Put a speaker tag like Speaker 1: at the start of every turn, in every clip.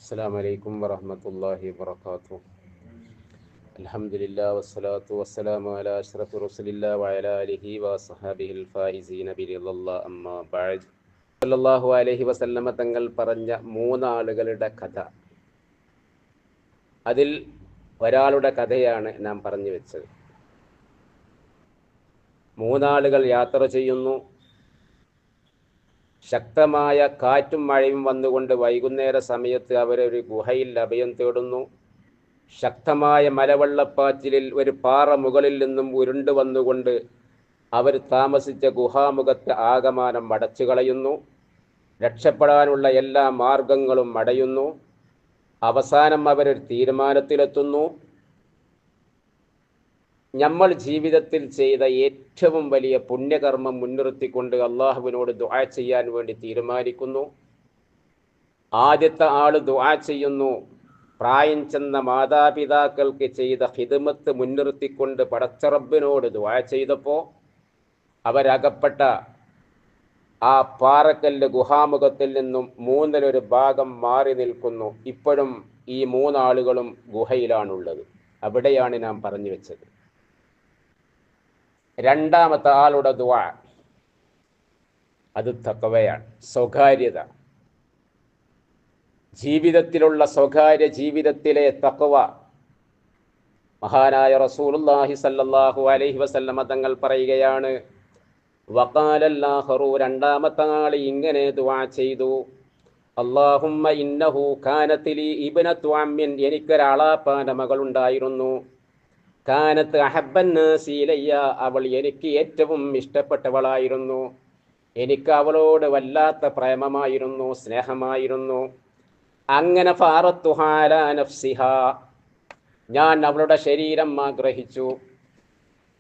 Speaker 1: അസ്സലാമു അലൈക്കും വറഹ്മത്തുള്ളാഹി വബറകാതുഹു. അൽഹംദുലില്ലാഹി വസ്സലാത്തു വസ്സലാമു അലാ അഷ്റഫി റസൂലില്ലാഹി വഅലാ ആലിഹി വസഹബിഹിൽ ഫായിസീന ബിറിളല്ലാഹി അമ്മാ ബഅദ്. സല്ലല്ലാഹു അലൈഹി വസല്ലമ തങ്ങൾ പറഞ്ഞ മൂന്നാളുകളുടെ കഥ, അതിൽ ഒരാളുടെ കഥയാണ് നാം പറഞ്ഞു വെച്ചത്. മൂന്നാളുകൾ യാത്ര ചെയ്യുന്നു. ശക്തമായ കാറ്റും മഴയും വന്നുകൊണ്ട് വൈകുന്നേര സമയത്ത് അവരൊരു ഗുഹയിൽ അഭയം തേടുന്നു. ശക്തമായ മലവെള്ളപ്പാച്ചിലിൽ ഒരു പാറ മുകളിൽ നിന്നും ഉരുണ്ടു വന്നുകൊണ്ട് അവർ താമസിച്ച ഗുഹാമുഖത്തെ ആകമാനം അടച്ചു കളയുന്നു. രക്ഷപ്പെടാനുള്ള എല്ലാ മാർഗങ്ങളും അടയുന്നു. അവസാനം അവരൊരു തീരുമാനത്തിലെത്തുന്നു. നമ്മൾ ജീവിതത്തിൽ ചെയ്ത ഏറ്റവും വലിയ പുണ്യകർമ്മം മുൻനിർത്തിക്കൊണ്ട് അള്ളാഹുവിനോട് ദുആ ചെയ്യാൻ വേണ്ടി തീരുമാനിക്കുന്നു. ആദ്യത്തെ ആൾ ദുആ ചെയ്യുന്നു. പ്രായം ചെന്ന മാതാപിതാക്കൾക്ക് ചെയ്ത ഖിദ്മത്ത് മുൻനിർത്തിക്കൊണ്ട് പടച്ചറബ്ബിനോട് ദുആ ചെയ്തപ്പോൾ അവരകപ്പെട്ട ആ പാറക്കല്ല് ഗുഹാമുഖത്തിൽ നിന്നും മൂന്നിലൊരു ഭാഗം മാറി നിൽക്കുന്നു. ഇപ്പോഴും ഈ മൂന്നാളുകളും ഗുഹയിലാണുള്ളത്. അവിടെയാണ് നാം പറഞ്ഞു വെച്ചത്. രണ്ടാമത്തെ ആളുടെ ദുആ അത് തഖ്വയാണ്, സ്വകാര്യത. ജീവിതത്തിലുള്ള സ്വകാര്യ ജീവിതത്തിലെ തഖ്വ. മഹാനായ റസൂലുള്ളാഹി സ്വല്ലല്ലാഹു അലൈഹി വസല്ലമ തങ്ങൾ പറയുകയാണ്, വഖാലൽ ആഖറു, രണ്ടാമത്തെ ആൾ ഇങ്ങനെ ദുആ ചെയ്തു, അല്ലാഹുമ്മ ഇന്നഹു കാനത് ലി ഇബ്നതു അമ്മിൻ, എനിക്കൊരാളാപ്പാന്റെ മകളുണ്ടായിരുന്നു. കാനത്ത് അഹബ്ബൻ നാസി ഇലയ്യ, അവൾ എനിക്ക് ഏറ്റവും ഇഷ്ടപ്പെട്ടവളായിരുന്നു. എനിക്ക് അവളോട് വല്ലാത്ത പ്രേമമായിരുന്നു, സ്നേഹമായിരുന്നു. അങ്ങനെ ഫാറത്തുഹാ അലാ നഫ്സിഹാ, ഞാൻ അവളുടെ ശരീരം ആഗ്രഹിച്ചു.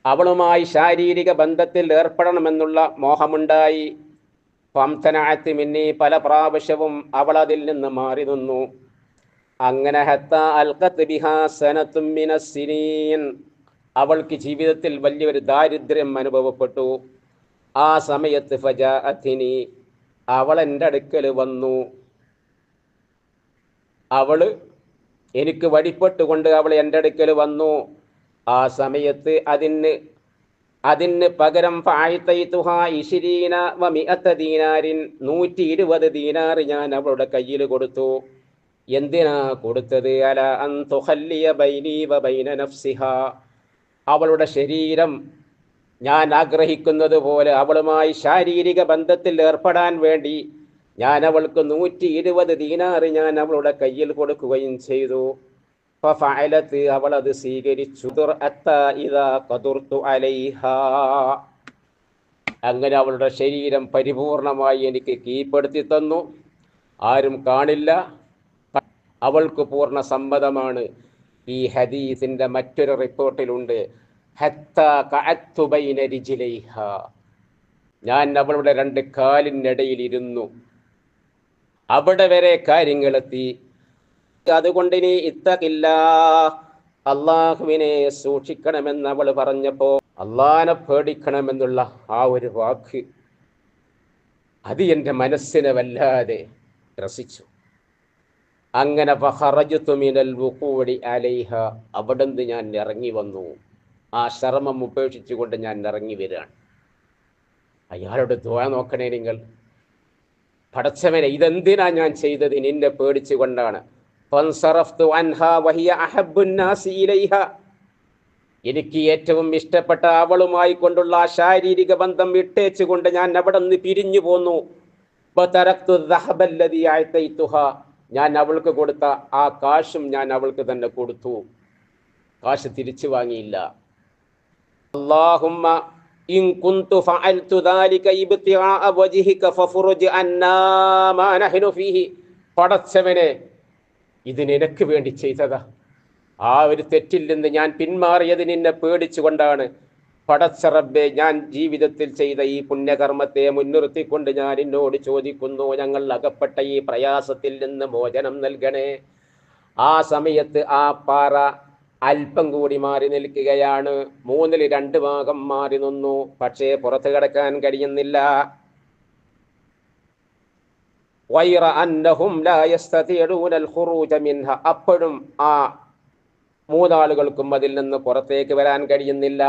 Speaker 1: അവളുമായി ശാരീരിക ബന്ധത്തിൽ ഏർപ്പെടണമെന്നുള്ള മോഹമുണ്ടായി. ഫംതനഅത് മിന്നി, പല പ്രാവശ്യവും അവൾ അതിൽ നിന്ന് മാറി നിന്നു. അങ്ങനെ ഹത്താ അൽഖത് ബിഹാ സനത്തും മിനസ്സിനീൻ, അവൾക്ക് ജീവിതത്തിൽ വലിയൊരു ദാരിദ്ര്യം അനുഭവപ്പെട്ടു. ആ സമയത്ത് ഫജാഅത്തിനി, അവൾ എൻ്റെ അടുക്കൽ വന്നു. അവള് എനിക്ക് വഴിപ്പെട്ടുകൊണ്ട് അവൾ എൻ്റെ അടുക്കൽ വന്നു. ആ സമയത്ത് അതിന് പകരം ഫഅതൈതുഹാ ഇശ്രീന വ മിഅത ദീനാരിൻ, 120 ദീനാർ ഞാൻ അവളുടെ കയ്യിൽ കൊടുത്തു. എന്തിനാ കൊടുത്തത്? അല അൻ തുഖല്ലിയ ബൈനി വ ബൈന നഫ്സിഹാ, അവളുടെ ശരീരം ഞാൻ ആഗ്രഹിക്കുന്നത് പോലെ അവളുമായി ശാരീരിക ബന്ധത്തിൽ ഏർപ്പെടാൻ വേണ്ടി ഞാൻ അവൾക്ക് 120 ദീനാർ ഞാൻ അവളുടെ കയ്യിൽ കൊടുക്കുകയും ചെയ്തു. ഫഫഅലത്, അവൾ അത് സ്വീകരിച്ചു. ഹത്താ ഇദാ ഖദർതു അലൈഹാ, അങ്ങനെ അവളുടെ ശരീരം പരിപൂർണമായി എനിക്ക് കീഴ്പ്പെടുത്തി തന്നു. ആരും കാണില്ല, അവൾക്ക് പൂർണ്ണ സമ്മതമാണ്. ഈ ഹദീസിന്റെ മറ്റൊരു റിപ്പോർട്ടിലുണ്ട്, ഹത്താ ഖഅത്തു ബൈന റിജ്ലൈഹാ, ഞാൻ അവളുടെ രണ്ട് കാലിനിടയിൽ ഇരുന്നു. അവിടെ വരെ കാര്യങ്ങളെത്തി. അതുകൊണ്ട് ഇനി ഇത്തഖില്ലാ, അള്ളാഹുവിനെ സൂക്ഷിക്കണമെന്ന് അവൾ പറഞ്ഞപ്പോ, അള്ളാഹനെ പേടിക്കണമെന്നുള്ള ആ ഒരു വാക്ക് അത് എൻ്റെ മനസ്സിനെ വല്ലാതെ രസിച്ചു. അങ്ങനെ ഫഖറജ്തു മിനൽ വുഖൂഇ അലൈഹ, അവിടുന്ന് ഞാൻ ഇറങ്ങി വന്നു. ആ ശർമ്മം ഉപേക്ഷിച്ചുകൊണ്ട് ഞാൻ ഇറങ്ങി വരികയാണ്. അയാളുടെ ദുആ നോക്കണേ നിങ്ങൾ. പടച്ചവനെ, ഇതെന്തിനാ ഞാൻ ചെയ്തത്? നിന്നെ പേടിച്ചുകൊണ്ടാണ്. ഫൻസറഫ്തു അൻഹാ വഹിയ അഹബ്ബുൻ നാസി ഇലൈഹ, എനിക്ക് ഏറ്റവും ഇഷ്ടപ്പെട്ട അവളുമായി കൊണ്ടുള്ള ആ ശാരീരിക ബന്ധം വിട്ടേച്ചുകൊണ്ട് ഞാൻ അവിടെ നിന്ന് പിരിഞ്ഞു പോന്നു. വതറക്തു ദഹബ അല്ലദീ അഅതൈതുഹാ, ഞാൻ അവൾക്ക് കൊടുത്ത ആ കാശും ഞാൻ അവൾക്ക് തന്നെ കൊടുത്തു. കാശ് തിരിച്ചു വാങ്ങിയില്ല. അല്ലാഹുമ്മ ഇൻ കുന്തു ഫഅൽതു ദാലിക ഇബ്തിഗാഅ വജ്ഹിക ഫഫുർജ് അന്നാ മാ നഹ്നു ഫീഹി, പടച്ചവനെ, ഇത് നിനക്ക് വേണ്ടി ചെയ്തതാ. ആ ഒരു തെറ്റിൽ നിന്ന് ഞാൻ പിന്മാറിയത് നിന്നെ പേടിച്ചുകൊണ്ടാണ്. പടച്ച റബ്ബേ, ഞാൻ ജീവിതത്തിൽ ചെയ്ത ഈ പുണ്യകർമ്മത്തെ മുൻനിർത്തിക്കൊണ്ട് ഞാൻ എന്നോട് ചോദിക്കുന്നു, ഞങ്ങൾ അകപ്പെട്ട ഈ പ്രയാസത്തിൽ നിന്ന് മോചനം നൽകണേ. ആ സമയത്ത് ആ പാറ അല്പം കൂടി മാറി നിൽക്കുകയാണ്. 2 ഭാഗം മാറി നിന്നു. പക്ഷേ പുറത്ത് കിടക്കാൻ കഴിയുന്നില്ല. വൈറ അന്നഹും ലാ യസ്തതിഊനൽ ഖുറൂജ മിൻഹ, അപ്പോഴും ആ മൂന്നാളുകൾക്കും അതിൽ നിന്ന് പുറത്തേക്ക് വരാൻ കഴിയുന്നില്ല.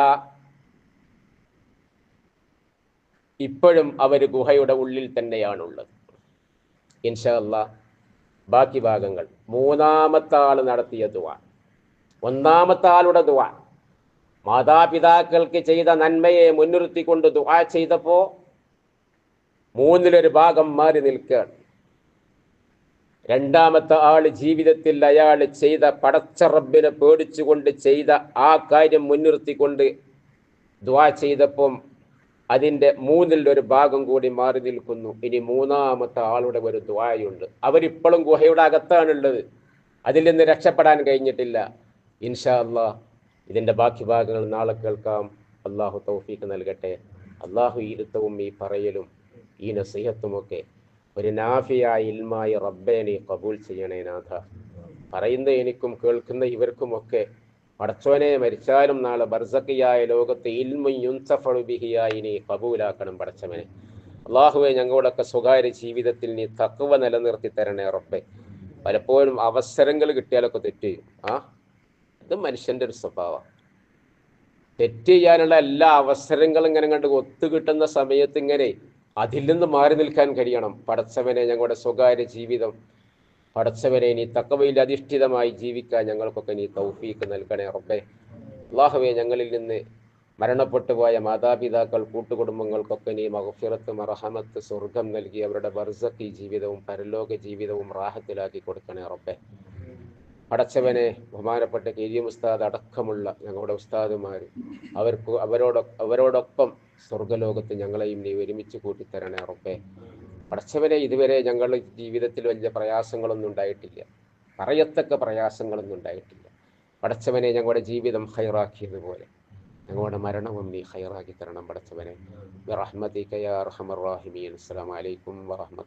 Speaker 1: ഇപ്പോഴും അവർ ഗുഹയുടെ ഉള്ളിൽ തന്നെയാണുള്ളത്. ഇൻഷാ അല്ലാഹ് ബാക്കി ഭാഗങ്ങൾ മൂന്നാമത്തെ ആൾ നടത്തിയ ദുആ. ഒന്നാമത്തെ ആളുടെ ദുആ മാതാപിതാക്കൾക്ക് ചെയ്ത നന്മയെ മുൻനിർത്തിക്കൊണ്ട് ദുആ ചെയ്തപ്പോൾ മൂന്നിലൊരു ഭാഗം മാറി നിൽക്കുകയാണ്. രണ്ടാമത്തെ ആള് ജീവിതത്തിൽ അയാൾ ചെയ്ത പടച്ച റബ്ബിനെ പേടിച്ചുകൊണ്ട് ചെയ്ത ആ കാര്യം മുൻനിർത്തിക്കൊണ്ട് ദുആ ചെയ്തപ്പം അതിൻ്റെ മൂന്നിലൊരു ഭാഗം കൂടി മാറി നിൽക്കുന്നു. ഇനി മൂന്നാമത്തെ ആളുടെ ഒരു ദുആയുണ്ട്. അവരിപ്പോഴും ഗുഹയുടെ അകത്താണുള്ളത്, അതിൽ നിന്ന് രക്ഷപ്പെടാൻ കഴിഞ്ഞിട്ടില്ല. ഇൻഷാ അല്ലാഹ് ഇതിൻ്റെ ബാക്കി ഭാഗങ്ങൾ നാളെ കേൾക്കാം. അള്ളാഹു തൗഫീഖ് നൽകട്ടെ. അള്ളാഹു ഇരുത്തവും ഈ പറയലും ഈ നസീഹത്തുമൊക്കെ ഒരു നാഫിയായ ഇൽമായ റബ്ബേ നീ കബൂൽ ചെയ്യണേ നാഥ. പറയുന്ന എനിക്കും കേൾക്കുന്ന ഇവർക്കുമൊക്കെ പടച്ചോനെ മരിച്ചാലും നാളെ ബർസഖിയായ ലോകത്ത് ഇൽമുൻ യുൻതഫഉ ബിഹിയായി നീ കബൂലാക്കണം പടച്ചവനെ. അള്ളാഹുവെ ഞങ്ങളുടെയൊക്കെ സ്വകാര്യ ജീവിതത്തിൽ നീ തഖ്വ നിലനിർത്തി തരണേ റബ്ബേ. പലപ്പോഴും അവസരങ്ങൾ കിട്ടിയാലൊക്കെ തെറ്റ് ചെയ്യും. ഇത് മനുഷ്യൻ്റെ ഒരു സ്വഭാവം. തെറ്റ് ചെയ്യാനുള്ള എല്ലാ അവസരങ്ങളും ഇങ്ങനെ കണ്ട് ഒത്തുകിട്ടുന്ന സമയത്ത് ഇങ്ങനെ അതിൽ നിന്ന് മാറി നിൽക്കാൻ കഴിയണം. പടച്ചവനെ ഞങ്ങളുടെ സ്വകാര്യ ജീവിതം പടച്ചവനെ നീ തഖ്വയിൽ അധിഷ്ഠിതമായി ജീവിക്കാൻ ഞങ്ങൾക്കൊക്കെ നീ തൗഫീഖ് നൽകണേ റബ്ബേ. അല്ലാഹുവേ ഞങ്ങളിൽ നിന്ന് മരണപ്പെട്ടു പോയ മാതാപിതാക്കൾ കൂട്ടുകുടുംബങ്ങൾക്കൊക്കെ നീ മഗ്ഫിറത്ത് മർഹമത്ത് സ്വർഗം നൽകി അവരുടെ ബർസഖി ജീവിതവും പരലോക ജീവിതവും റാഹത്തിലാക്കി കൊടുക്കണേ റബ്ബേ. പടച്ചവനെ ബഹുമാനപ്പെട്ട കരീം ഉസ്താദ് അടക്കമുള്ള ഞങ്ങളുടെ ഉസ്താദുമാർ അവരോടൊപ്പം സ്വർഗലോകത്ത് ഞങ്ങളെയും നീ ഒരുമിച്ച് കൂട്ടിത്തരണേ റബ്ബേ. പടച്ചവനെ ഇതുവരെ ഞങ്ങളുടെ ജീവിതത്തിൽ വലിയ പ്രയാസങ്ങളൊന്നും ഉണ്ടായിട്ടില്ല, പറയത്തക്ക പ്രയാസങ്ങളൊന്നും ഉണ്ടായിട്ടില്ല. പടച്ചവനെ ഞങ്ങളുടെ ജീവിതം ഖൈറാക്കിയതുപോലെ ഞങ്ങളുടെ മരണവും നീ ഖൈറാക്കി തരണം പടച്ചവനെ. ബിറഹ്മതിക യാ അർഹമർ റഹീമീൻ. അസ്സലാമു അലൈക്കും വറഹ്മത്തുള്ളാഹി.